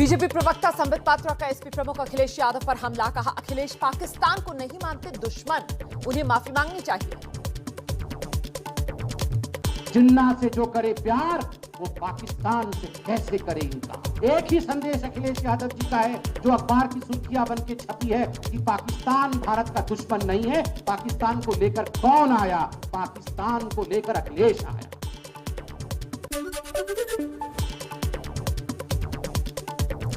BJP प्रवक्ता संबित पात्रा का SP प्रमुख अखिलेश यादव पर हमला। कहा, अखिलेश पाकिस्तान को नहीं मानते दुश्मन, उन्हें माफी मांगनी चाहिए। जिन्ना से जो करे प्यार वो पाकिस्तान से कैसे करे इनकार। एक ही संदेश अखिलेश यादव जी का है जो अखबार की सुर्खियां बन के छपी है कि पाकिस्तान भारत का दुश्मन नहीं है। पाकिस्तान को लेकर कौन आया? पाकिस्तान को लेकर अखिलेश आया।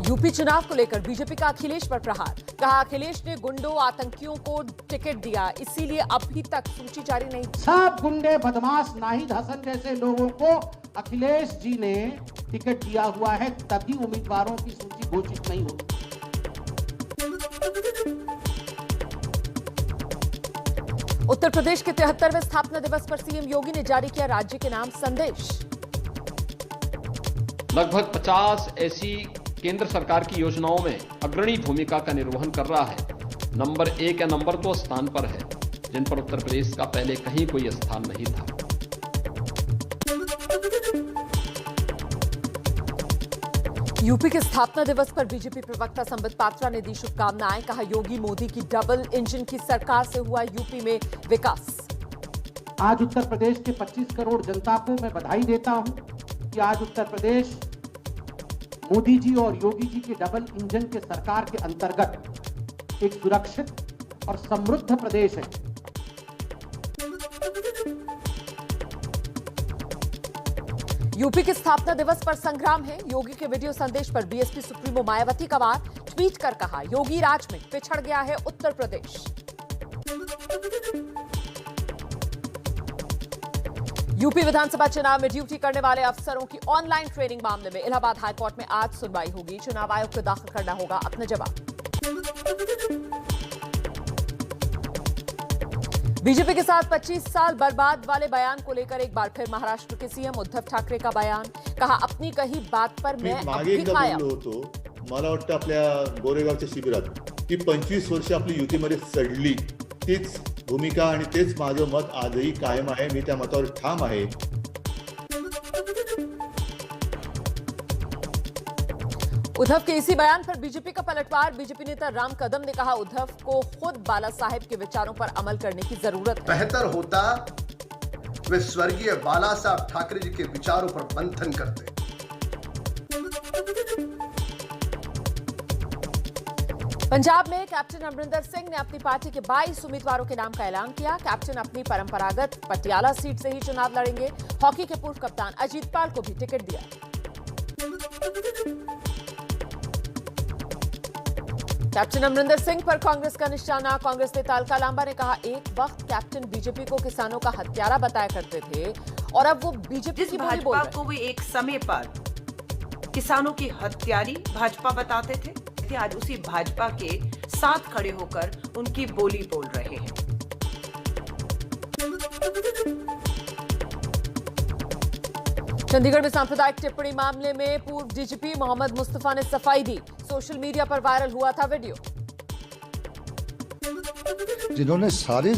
यूपी चुनाव को लेकर बीजेपी का अखिलेश पर प्रहार। कहा, अखिलेश ने गुंडों आतंकियों को टिकट दिया, इसीलिए अभी तक सूची जारी नहीं। सब गुंडे बदमाश नाहिद हसन जैसे लोगों को अखिलेश जी ने टिकट दिया हुआ है, तभी उम्मीदवारों की सूची घोषित नहीं होती। उत्तर प्रदेश के 73वें स्थापना दिवस पर सीएम योगी ने जारी किया राज्य के नाम संदेश। लगभग 50 ऐसी केंद्र सरकार की योजनाओं में अग्रणी भूमिका का निर्वहन कर रहा है। नंबर 1 या नंबर 2 स्थान पर है, जिन पर उत्तर प्रदेश का पहले कहीं कोई स्थान नहीं था। यूपी के स्थापना दिवस पर बीजेपी प्रवक्ता संबित पात्रा ने दी शुभकामनाएं। कहा, योगी मोदी की डबल इंजन की सरकार से हुआ यूपी में विकास। आज उत्तर प्रदेश के 25 करोड़ जनता को मैं बधाई देता हूं कि आज उत्तर प्रदेश मोदी जी और योगी जी के डबल इंजन के सरकार के अंतर्गत एक सुरक्षित और समृद्ध प्रदेश है। यूपी के स्थापना दिवस पर संग्राम है। योगी के वीडियो संदेश पर बीएसपी सुप्रीमो मायावती का वार। ट्वीट कर कहा, योगी राज में पिछड़ गया है उत्तर प्रदेश। यूपी विधानसभा चुनाव में ड्यूटी करने वाले अफसरों की ऑनलाइन ट्रेनिंग मामले में इलाहाबाद हाईकोर्ट में आज सुनवाई होगी। चुनाव आयोग को दाखिल करना होगा अपना जवाब। बीजेपी के साथ 25 साल बर्बाद वाले बयान को लेकर एक बार फिर महाराष्ट्र के सीएम उद्धव ठाकरे का बयान। कहा, अपनी कही बात पर मैं मागे एकदा बोललो होतो, मला वाटतं आपल्या गोरेगावच्या शिबिरात की 25 वर्ष आपली युतीमध्ये सडली, तीच भूमिका आणि तेच माझं मत आजही कायम आहे। मी त्या मतावर ठाम आहे। उद्धव के इसी बयान पर बीजेपी का पलटवार। बीजेपी नेता राम कदम ने कहा, उद्धव को खुद बाला साहेब के विचारों पर अमल करने की जरूरत है। बेहतर होता वे स्वर्गीय बाला साहब ठाकरे जी के विचारों पर मंथन करते। पंजाब में कैप्टन अमरिंदर सिंह ने अपनी पार्टी के 22 उम्मीदवारों के नाम का ऐलान किया। कैप्टन अपनी परंपरागत पटियाला सीट से ही चुनाव लड़ेंगे। हॉकी के पूर्व कप्तान अजीत पाल को भी टिकट दिया। कैप्टन अमरिंदर सिंह पर कांग्रेस का निशाना। कांग्रेस नेता अलका लांबा ने कहा, एक वक्त कैप्टन बीजेपी को किसानों का हत्यारा बताया करते थे और अब वो बीजेपी की बोली बोल रहे हैं। को वे एक समय पर किसानों की हत्यारी भाजपा बताते थे, आज उसी भाजपा के साथ खड़े होकर उनकी बोली बोल रहे हैं। चंडीगढ़ में सांप्रदायिक टिप्पणी मामले में पूर्व डीजीपी मोहम्मद मुस्तफा ने सफाई दी। सोशल मीडिया पर वायरल हुआ था वीडियो। जिन्होंने सारे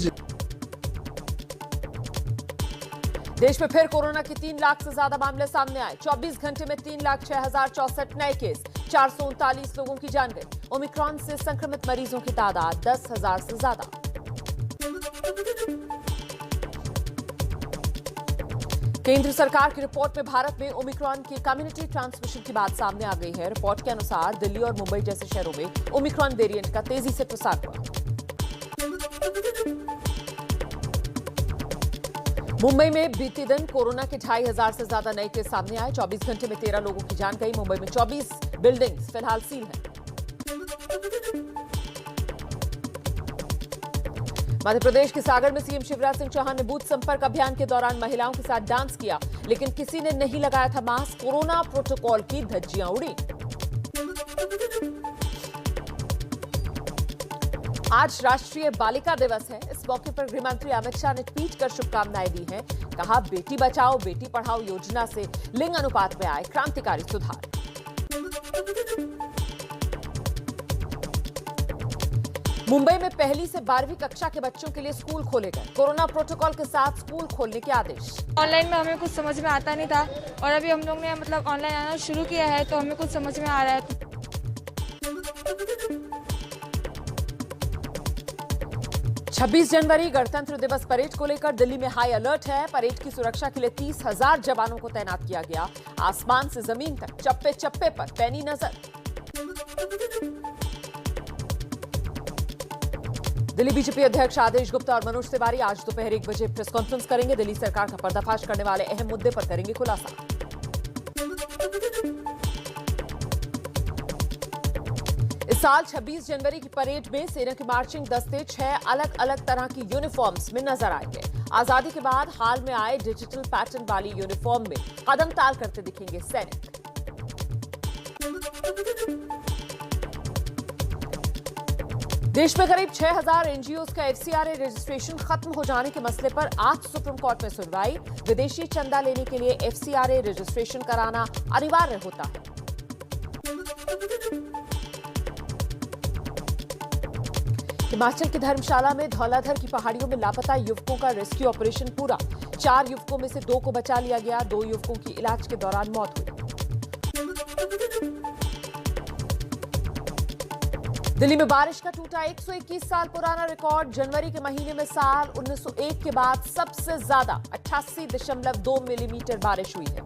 देश में फिर कोरोना के 3 लाख से ज्यादा मामले सामने आए। 24 घंटे में 3,06,064 नए केस, 439 लोगों की जान गई। ओमिक्रॉन से संक्रमित मरीजों की तादाद 10,000 से ज्यादा। केंद्र सरकार की रिपोर्ट में भारत में ओमिक्रॉन की कम्युनिटी ट्रांसमिशन की बात सामने आ गई है। रिपोर्ट के अनुसार दिल्ली और मुंबई जैसे शहरों में ओमिक्रॉन वेरिएंट का तेजी से प्रसार हुआ। मुंबई में बीते दिन कोरोना के 2,500 से ज्यादा नए केस सामने आए। 24 घंटे में 13 लोगों की जान गई। मुंबई में 24 बिल्डिंग्स फिलहाल सील हैं। मध्य प्रदेश के सागर में सीएम शिवराज सिंह चौहान ने बूथ संपर्क अभियान के दौरान महिलाओं के साथ डांस किया, लेकिन किसी ने नहीं लगाया था मास्क। कोरोना प्रोटोकॉल की धज्जियां उड़ी। आज राष्ट्रीय बालिका दिवस है। इस मौके पर गृह मंत्री अमित शाह ने ट्वीट कर शुभकामनाएं दी हैं। कहा, बेटी बचाओ बेटी पढ़ाओ योजना से लिंग अनुपात में आए क्रांतिकारी सुधार। मुंबई में पहली से 12वीं कक्षा के बच्चों के लिए स्कूल खोले गए। कोरोना प्रोटोकॉल के साथ स्कूल खोलने के आदेश। ऑनलाइन में हमें कुछ समझ में आता नहीं था और अभी हम लोग ने ऑनलाइन आना शुरू किया है तो हमें कुछ समझ में आ रहा है। छब्बीस जनवरी गणतंत्र दिवस परेड को लेकर दिल्ली में हाई अलर्ट है। परेड की सुरक्षा के लिए 30,000 जवानों को तैनात किया गया। आसमान से जमीन तक चप्पे चप्पे पर पैनी नजर। दिल्ली बीजेपी अध्यक्ष आदेश गुप्ता और मनोज तिवारी आज दोपहर 1 बजे प्रेस कॉन्फ्रेंस करेंगे। दिल्ली सरकार का पर्दाफाश करने वाले अहम मुद्दे पर करेंगे खुलासा। इस साल 26 जनवरी की परेड में सेना के मार्चिंग दस्ते 6 अलग अलग तरह की यूनिफॉर्म्स में नजर आएंगे। आजादी के बाद हाल में आए डिजिटल पैटर्न वाली यूनिफॉर्म में कदम ताल करते दिखेंगे सैनिक। देश में करीब 6,000 एनजीओज का एफसीआरए रजिस्ट्रेशन खत्म हो जाने के मसले पर आज सुप्रीम कोर्ट में सुनवाई। विदेशी चंदा लेने के लिए एफसीआरए रजिस्ट्रेशन कराना अनिवार्य होता है। हिमाचल की धर्मशाला में धौलाधर की पहाड़ियों में लापता युवकों का रेस्क्यू ऑपरेशन पूरा। 4 युवकों में से 2 को बचा लिया गया। 2 युवकों की इलाज के दौरान मौत हुई। दिल्ली में बारिश का टूटा 121 साल पुराना रिकॉर्ड। जनवरी के महीने में साल 1901 के बाद सबसे ज्यादा 88.2 मिलीमीटर बारिश हुई है।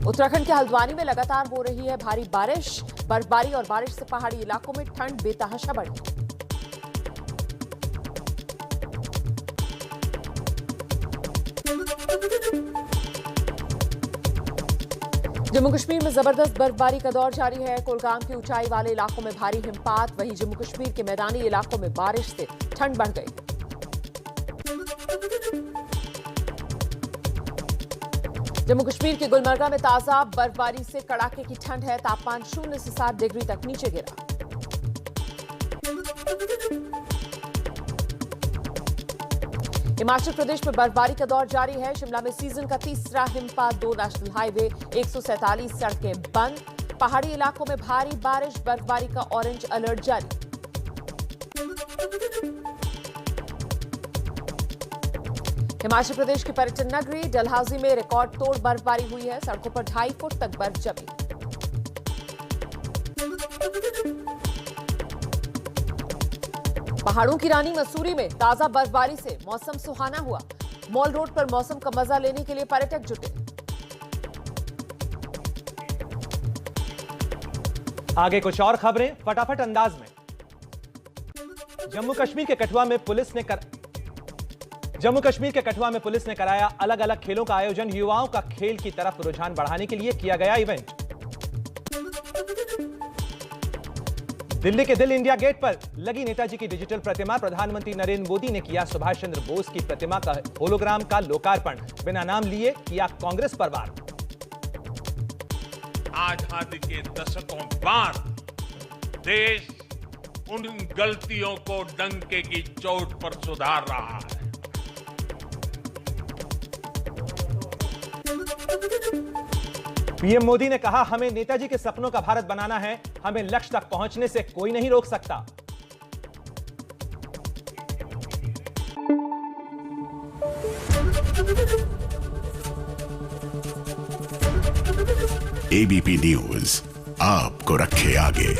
उत्तराखंड के हल्द्वानी में लगातार हो रही है भारी बारिश। बर्फबारी और बारिश से पहाड़ी इलाकों में ठंड बेतहाशा बढ़ी। जम्मू कश्मीर में जबरदस्त बर्फबारी का दौर जारी है। कुलगाम के ऊंचाई वाले इलाकों में भारी हिमपात। वहीं जम्मू कश्मीर के मैदानी इलाकों में बारिश से ठंड बढ़ गई। जम्मू कश्मीर के गुलमर्गा में ताजा बर्फबारी से कड़ाके की ठंड है। तापमान 0 से 7 डिग्री तक नीचे गिरा। हिमाचल प्रदेश में बर्फबारी का दौर जारी है। शिमला में सीजन का तीसरा हिमपात। 2 नेशनल हाईवे 147 सड़कें बंद। पहाड़ी इलाकों में भारी बारिश। बर्फबारी का ऑरेंज अलर्ट जारी। हिमाचल प्रदेश की पर्यटन नगरी डलहौजी में रिकॉर्ड तोड़ बर्फबारी हुई है। सड़कों पर 2.5 फुट तक बर्फ जमी। पहाड़ों की रानी मसूरी में ताजा बर्फबारी से मौसम सुहाना हुआ। मॉल रोड पर मौसम का मजा लेने के लिए पर्यटक जुटे। आगे कुछ और खबरें फटाफट अंदाज में। जम्मू कश्मीर के कठुआ में पुलिस ने कराया अलग अलग खेलों का आयोजन। युवाओं का खेल की तरफ रुझान बढ़ाने के लिए किया गया इवेंट। दिल्ली के दिल इंडिया गेट पर लगी नेताजी की डिजिटल प्रतिमा। प्रधानमंत्री नरेंद्र मोदी ने किया सुभाष चंद्र बोस की प्रतिमा का होलोग्राम का लोकार्पण। बिना नाम लिए किया कांग्रेस पर वार। आजादी के दशकों बाद देश उन गलतियों को डंके की चोट पर सुधार रहा है। पीएम मोदी ने कहा, हमें नेताजी के सपनों का भारत बनाना है। हमें लक्ष्य तक पहुंचने से कोई नहीं रोक सकता। एबीपी न्यूज आपको रखे आगे।